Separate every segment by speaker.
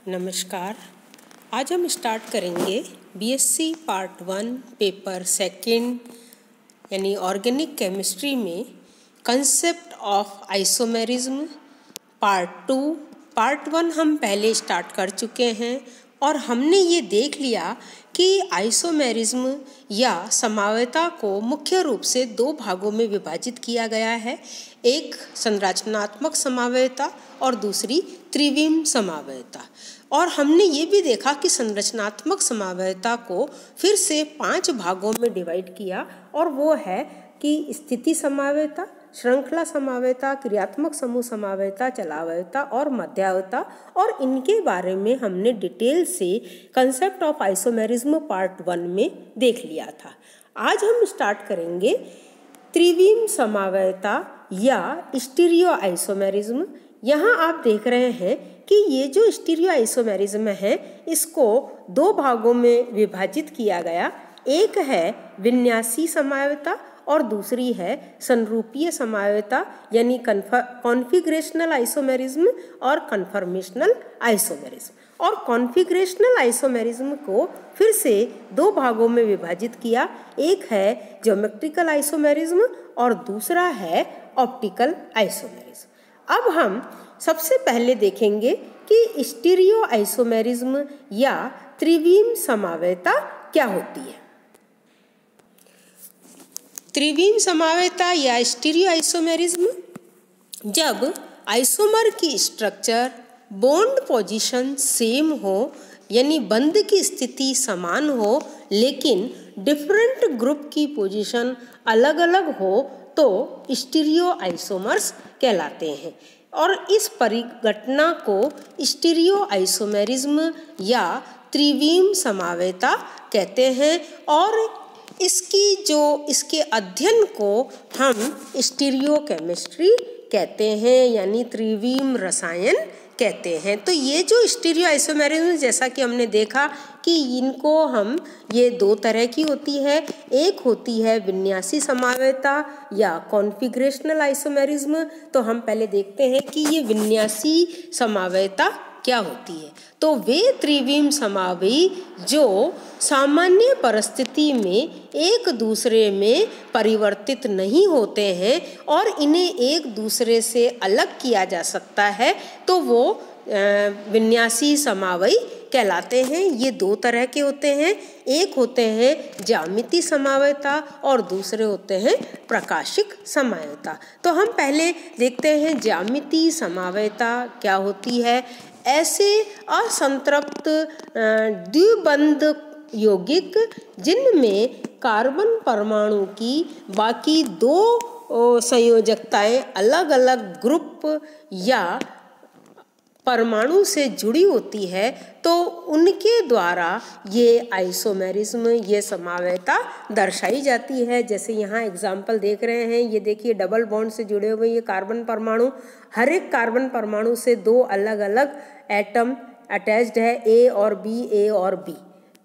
Speaker 1: नमस्कार। आज हम स्टार्ट करेंगे बीएससी पार्ट 1 पेपर सेकंड यानी ऑर्गेनिक केमिस्ट्री में concept of isomerism part 2। Part 1 हम पहले स्टार्ट कर चुके हैं और हमने ये देख लिया कि आइसोमेरिज्म या समवायता को मुख्य रूप से दो भागों में विभाजित किया गया है, एक संरचनात्मक समवायता और दूसरी त्रिविम समवायता। और हमने ये भी देखा कि संरचनात्मक समवायता को फिर से 5 भागों में डिवाइड किया, और वो है कि स्थिति समवायता, श्रृंखला समवायता, क्रियात्मक समूह समवायता, चलावयता और मध्यावयता। और इनके बारे में हमने डिटेल से कंसेप्ट ऑफ आइसोमेरिज्म पार्ट 1 में देख लिया था। आज हम स्टार्ट करेंगे त्रिविम समवायता या स्टीरियो आइसोमेरिज्म। यहाँ आप देख रहे हैं कि ये जो स्टीरियो आइसोमेरिज्म है इसको दो भागों में विभाजित किया गया, एक है विन्यासी समवायता और दूसरी है संरूपीय समवायता यानी कॉन्फिगरेशनल आइसोमेरिज्म और कन्फर्मेशनल आइसोमेरिज्म। और कॉन्फिगरेशनल आइसोमेरिज्म को फिर से दो भागों में विभाजित किया, एक है ज्योमेट्रिकल आइसोमेरिज्म और दूसरा है ऑप्टिकल आइसोमेरिज्म। अब हम सबसे पहले देखेंगे कि स्टीरियो आइसोमेरिज्म या त्रिविम समवायता क्या होती है। त्रिविम समवायता या स्टीरियो आइसोमेरिज्म जब आइसोमर की स्ट्रक्चर, बॉन्ड पोजीशन सेम हो यानी बंध की स्थिति समान हो लेकिन डिफरेंट ग्रुप की पोजीशन अलग अलग हो तो स्टीरियो आइसोमर्स कहलाते हैं। और इस परिघटना को स्टीरियो आइसोमेरिज्म या त्रिविम समवायता कहते हैं, और इसके अध्ययन को हम स्टीरियो केमिस्ट्री कहते हैं यानी त्रिविम रसायन कहते हैं। तो ये जो स्टीरियो आइसोमेरिज्म, जैसा कि हमने देखा कि इनको ये दो तरह की होती है, एक होती है विन्यासी समवायता या कॉन्फिगरेशनल आइसोमेरिज्म। तो हम पहले देखते हैं कि ये विन्यासी समवायता क्या होती है। तो वे त्रिविम समवायी जो सामान्य परिस्थिति में एक दूसरे में परिवर्तित नहीं होते हैं और इन्हें एक दूसरे से अलग किया जा सकता है, तो वो विन्यासी समवायी कहलाते हैं। ये दो तरह के होते हैं, एक होते हैं ज्यामितीय समवायता और दूसरे होते हैं प्रकाशिक समवायता। तो हम पहले देखते हैं ज्यामितीय समवायता क्या होती है। ऐसे असंतृप्त द्विबंध यौगिक जिनमें कार्बन परमाणु की बाकी दो संयोजकताएं अलग अलग ग्रुप या परमाणु से जुड़ी होती है, तो उनके द्वारा ये आइसोमेरिज्म, ये समवायता दर्शाई जाती है। जैसे यहाँ एग्जाम्पल देख रहे हैं, ये देखिए डबल बॉन्ड से जुड़े हुए ये कार्बन परमाणु, हर एक कार्बन परमाणु से दो अलग अलग एटम अटैच्ड है, ए और बी, ए और बी।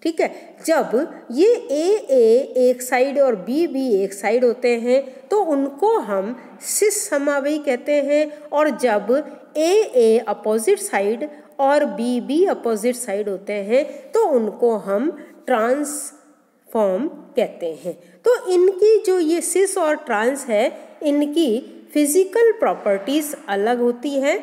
Speaker 1: ठीक है, जब ये ए एक साइड और बी एक साइड होते हैं तो उनको हम सिस समवायी कहते हैं, और जब ए अपोजिट साइड और बी अपोजिट साइड होते हैं तो उनको हम ट्रांसफॉर्म कहते हैं। तो इनकी जो ये सिस और ट्रांस है, इनकी फिजिकल प्रॉपर्टीज अलग होती है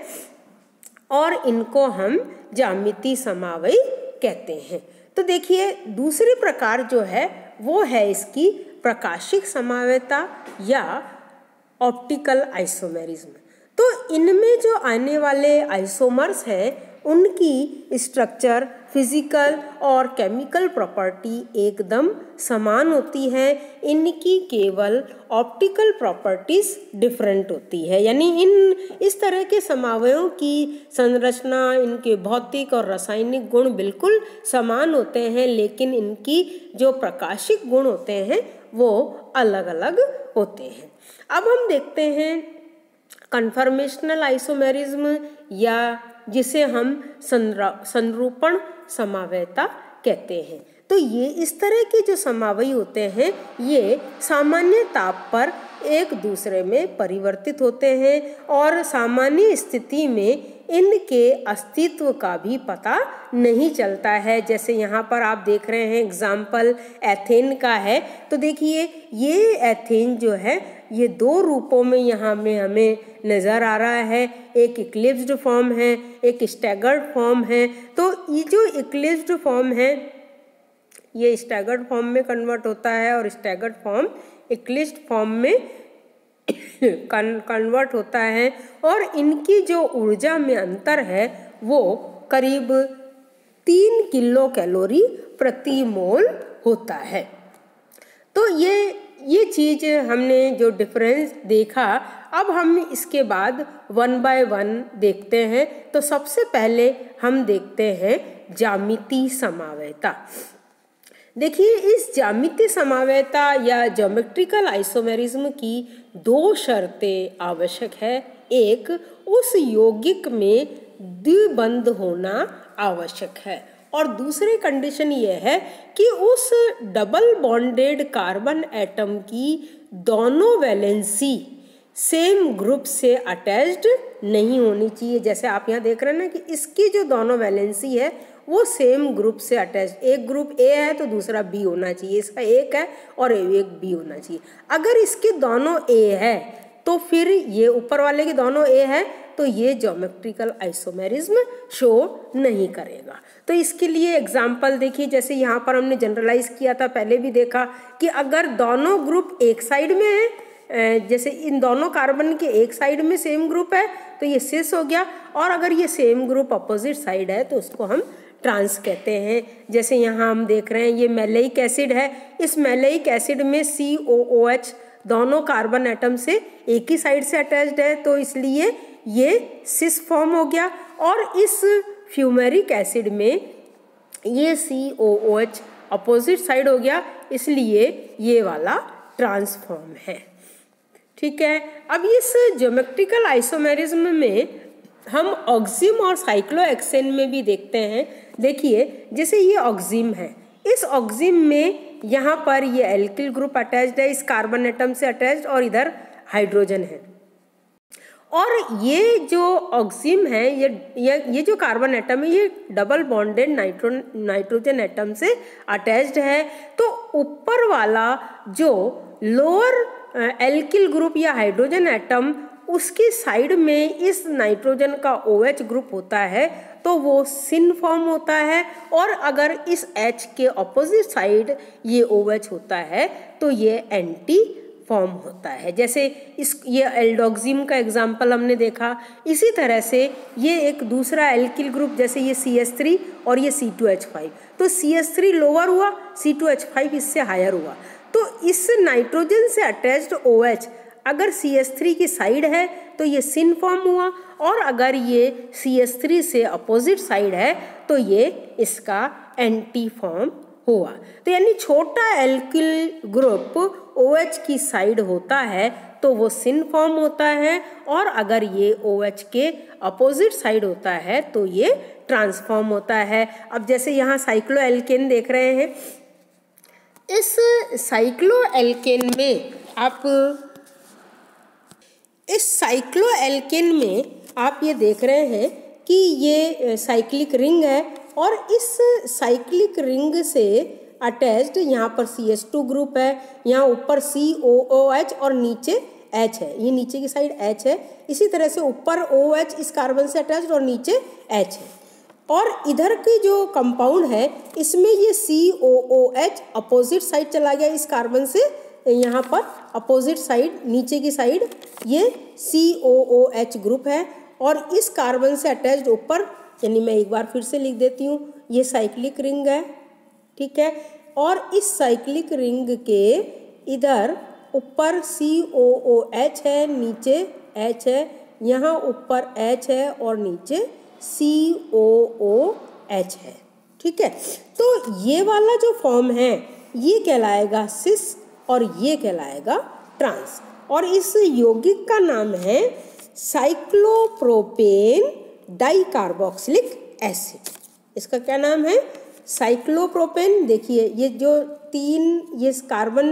Speaker 1: और इनको हम ज्यामितीय समवायी कहते हैं। तो देखिए दूसरी प्रकार जो है वो है इसकी प्रकाशिक समवायता या ऑप्टिकल आइसोमेरिज्म। तो इनमें जो आने वाले आइसोमर्स हैं उनकी स्ट्रक्चर, फिजिकल और केमिकल प्रॉपर्टी एकदम समान होती है, इनकी केवल ऑप्टिकल प्रॉपर्टीज डिफरेंट होती है। यानी इस तरह के समवायों की संरचना, इनके भौतिक और रासायनिक गुण बिल्कुल समान होते हैं, लेकिन इनकी जो प्रकाशिक गुण होते हैं वो अलग अलग होते हैं। अब हम देखते हैं कन्फर्मेशनल आइसोमेरिज्म या जिसे हम संरूपण समवायता कहते हैं। तो ये इस तरह के जो समवायी होते हैं ये सामान्य ताप पर एक दूसरे में परिवर्तित होते हैं और सामान्य स्थिति में इनके अस्तित्व का भी पता नहीं चलता है। जैसे यहाँ पर आप देख रहे हैं एग्जाम्पल एथेन का है, तो देखिए ये एथेन जो है ये दो रूपों में यहाँ में हमें नज़र आ रहा है। एक इक्लिप्स्ड फॉर्म है, एक स्टैगर्ड फॉर्म है। तो ये जो इक्लिप्स्ड फॉर्म है ये स्टैगर्ड फॉर्म में कन्वर्ट होता है और स्टैगर्ड फॉर्म इक्लिप्स्ड फॉर्म में कन्वर्ट होता है, और इनकी जो ऊर्जा में अंतर है वो करीब 3 किलो कैलोरी प्रति मोल होता है। तो ये चीज़ हमने जो डिफरेंस देखा, अब हम इसके बाद 1 बाय 1 देखते हैं। तो सबसे पहले हम देखते हैं ज्यामितीय समवायता। देखिए इस ज्यामितीय समवायता या ज्योमेट्रिकल आइसोमेरिज्म की 2 शर्तें आवश्यक है। एक, उस यौगिक में द्विबंध होना आवश्यक है, और दूसरी कंडीशन ये है कि उस डबल बॉन्डेड कार्बन एटम की दोनों वैलेंसी सेम ग्रुप से अटैच्ड नहीं होनी चाहिए। जैसे आप यहाँ देख रहे हैं ना कि इसकी जो दोनों वैलेंसी है वो सेम ग्रुप से अटैच्ड, एक ग्रुप ए है तो दूसरा बी होना चाहिए, इसका एक है और एक बी होना चाहिए। अगर इसके दोनों ए है तो फिर ये ऊपर वाले के दोनों ए है तो ये ज्योमेट्रिकल आइसोमेरिज्म शो नहीं करेगा। तो इसके लिए एग्जाम्पल देखिए, जैसे यहाँ पर हमने जनरलाइज किया था, पहले भी देखा कि अगर दोनों ग्रुप एक साइड में है, जैसे इन दोनों कार्बन के एक साइड में सेम ग्रुप है तो ये सिस हो गया, और अगर ये सेम ग्रुप अपोजिट साइड है तो उसको हम ट्रांस कहते हैं। जैसे यहाँ हम देख रहे हैं ये मैलेइक एसिड है, इस मैलेइक एसिड में COOH दोनों कार्बन एटम से एक ही साइड से अटैच्ड है, तो इसलिए ये सिस फॉर्म हो गया। और इस फ्यूमेरिक एसिड में ये COOH अपोजिट साइड हो गया, इसलिए ये वाला ट्रांसफॉर्म है। ठीक है, अब इस ज्योमेट्रिकल आइसोमेरिज्म में हम ऑक्सिम और साइक्लोहेक्सेन में भी देखते हैं। देखिए जैसे ये ऑक्सिम है, इस ऑक्सिम में यहाँ पर ये एल्किल ग्रुप अटैच्ड है इस कार्बन एटम से अटैच्ड, और इधर हाइड्रोजन है। और ये जो ऑक्सिम है ये जो कार्बन एटम है ये डबल बॉन्डेड नाइट्रोजन एटम से अटैच्ड है। तो ऊपर वाला जो लोअर एल्किल ग्रुप या हाइड्रोजन एटम, उसकी साइड में इस नाइट्रोजन का OH ग्रुप होता है तो वो सिन फॉर्म होता है, और अगर इस H के ऑपोजिट साइड ये OH होता है तो ये एंटी फॉर्म होता है। जैसे ये एल्डोक्सिम का एग्जाम्पल हमने देखा। इसी तरह से ये एक दूसरा एल्किल ग्रुप, जैसे ये CH3 और ये C2H5, तो CH3 लोअर हुआ, C2H5 इससे हायर हुआ। तो इस नाइट्रोजन से अटैच्ड OH अगर CH3 की साइड है तो ये सिन फॉर्म हुआ, और अगर ये CH3 से अपोजिट साइड है तो ये इसका एंटी फॉर्म हुआ। तो यानी छोटा एल्किल ग्रुप OH की साइड होता है तो वो सिन फॉर्म होता है, और अगर ये OH के अपोजिट साइड होता है तो ये ट्रांसफॉर्म होता है। अब जैसे यहाँ साइक्लोएल्केन देख रहे हैं, इस साइक्लोएल्केन में आप ये देख रहे हैं कि ये साइक्लिक रिंग है, और इस साइक्लिक रिंग से अटैच्ड यहाँ पर CH2 ग्रुप है, यहाँ ऊपर COOH और नीचे H है, ये नीचे की साइड H है। इसी तरह से ऊपर OH इस कार्बन से अटैच्ड और नीचे H है, और इधर की जो कंपाउंड है इसमें ये COOH अपोजिट साइड चला गया इस कार्बन से, यहाँ पर अपोजिट साइड नीचे की साइड ये COOH ग्रुप है, और इस कार्बन से अटैच्ड ऊपर, यानी मैं एक बार फिर से लिख देती हूँ, ये साइक्लिक रिंग है। ठीक है, और इस साइक्लिक रिंग के इधर ऊपर COOH है, नीचे H है, यहाँ ऊपर H है और नीचे COOH है। ठीक है, तो ये वाला जो फॉर्म है ये कहलाएगा सिस और ये कहलाएगा ट्रांस, और इस यौगिक का नाम है साइक्लोप्रोपेन डाइकार्बोक्सिलिक एसिड। इसका क्या नाम है? साइक्लोप्रोपेन। देखिए ये जो ये कार्बन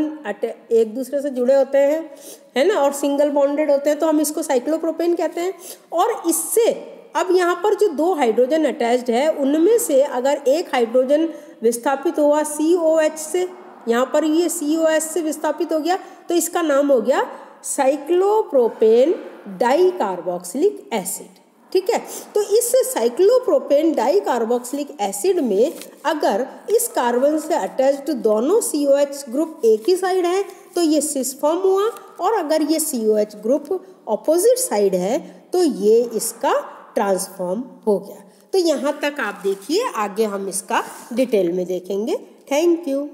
Speaker 1: एक दूसरे से जुड़े होते हैं, है ना, और सिंगल बॉन्डेड होते हैं, तो हम इसको साइक्लोप्रोपेन कहते हैं। और इससे अब यहाँ पर जो दो हाइड्रोजन अटैच्ड है उनमें से अगर एक हाइड्रोजन विस्थापित हुआ COH से, यहाँ पर ये COH से विस्थापित हो गया तो इसका नाम हो गया साइक्लोप्रोपेन डाइकार्बोक्सिलिक एसिड। ठीक है, तो इस साइक्लोप्रोपेन डाइकार्बोक्सिलिक एसिड में अगर इस कार्बन से अटैच्ड दोनों COH ग्रुप एक ही साइड है तो ये सिस फॉर्म हुआ, और अगर ये COH ग्रुप ऑपोजिट साइड है तो ये इसका ट्रांसफॉर्म हो गया। तो यहाँ तक आप देखिए, आगे हम इसका डिटेल में देखेंगे। Thank you.